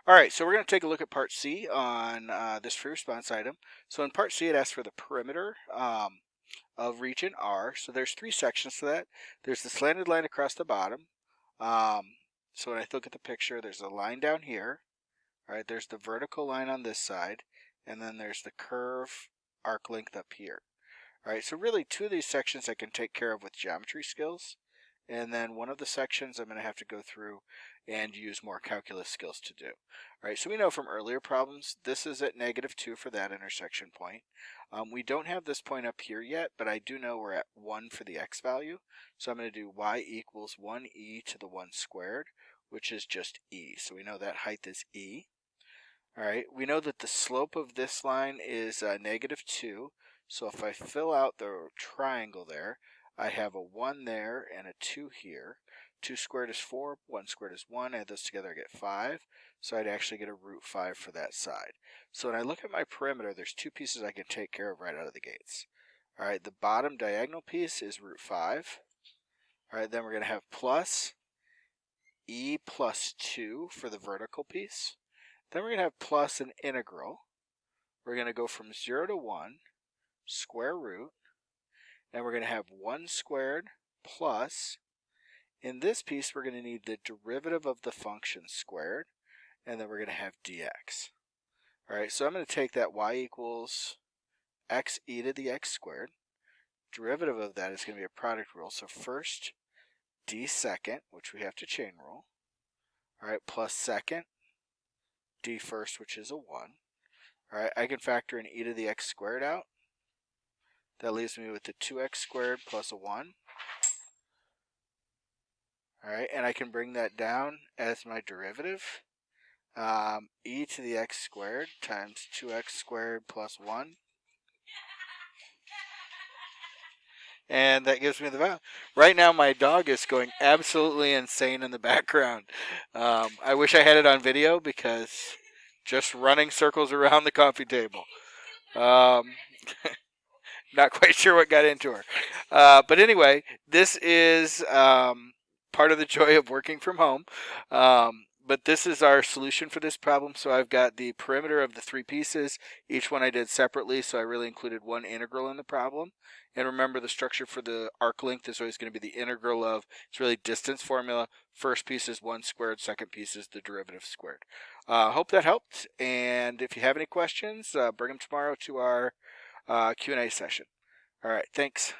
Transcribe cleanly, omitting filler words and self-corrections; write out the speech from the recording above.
All right, so we're going to take a look at Part C on this free response item. So in Part C, it asks for the perimeter of region R. So there's three sections to that. There's the slanted line across the bottom. So when I look at the picture, there's a line down here. All right, there's the vertical line on this side, and then there's the curve arc length up here. All right, so really two of these sections I can take care of with geometry skills. And then one of the sections I'm going to have to go through and use more calculus skills to do. All right, so we know from earlier problems, this is at -2 for that intersection point. We don't have this point up here yet, but I do know we're at 1 for the x value. So I'm going to do y equals 1e to the 1 squared, which is just e. So we know that height is e. All right, we know that the slope of this line is -2. So if I fill out the triangle there, I have a 1 there and a 2 here. 2 squared is 4, 1 squared is 1. Add those together, I get 5. So I'd actually get a √5 for that side. So when I look at my perimeter, there's two pieces I can take care of right out of the gates. All right, the bottom diagonal piece is √5. All right, then we're going to have plus e plus 2 for the vertical piece. Then we're going to have plus an integral. We're going to go from 0 to 1, square root. And we're going to have 1 squared plus, in this piece we're going to need the derivative of the function squared, and then we're going to have dx. Alright, so I'm going to take that y equals x e to the x squared. Derivative of that is going to be a product rule, so first d second, which we have to chain rule, alright, plus second d first, which is a 1. Alright, I can factor in e to the x squared out. That leaves me with the 2x squared plus a 1. Alright, and I can bring that down as my derivative. E to the x squared times 2x squared plus 1. And that gives me the value. Right now my dog is going absolutely insane in the background. I wish I had it on video because just running circles around the coffee table. Not quite sure what got into her. But anyway, this is part of the joy of working from home. But this is our solution for this problem. So I've got the perimeter of the three pieces. Each one I did separately, so I really included one integral in the problem. And remember, the structure for the arc length is always going to be the integral of, it's really distance formula. First piece is 1 squared, second piece is the derivative squared. Hope that helped. And if you have any questions, bring them tomorrow to our Q&A session. All right, thanks.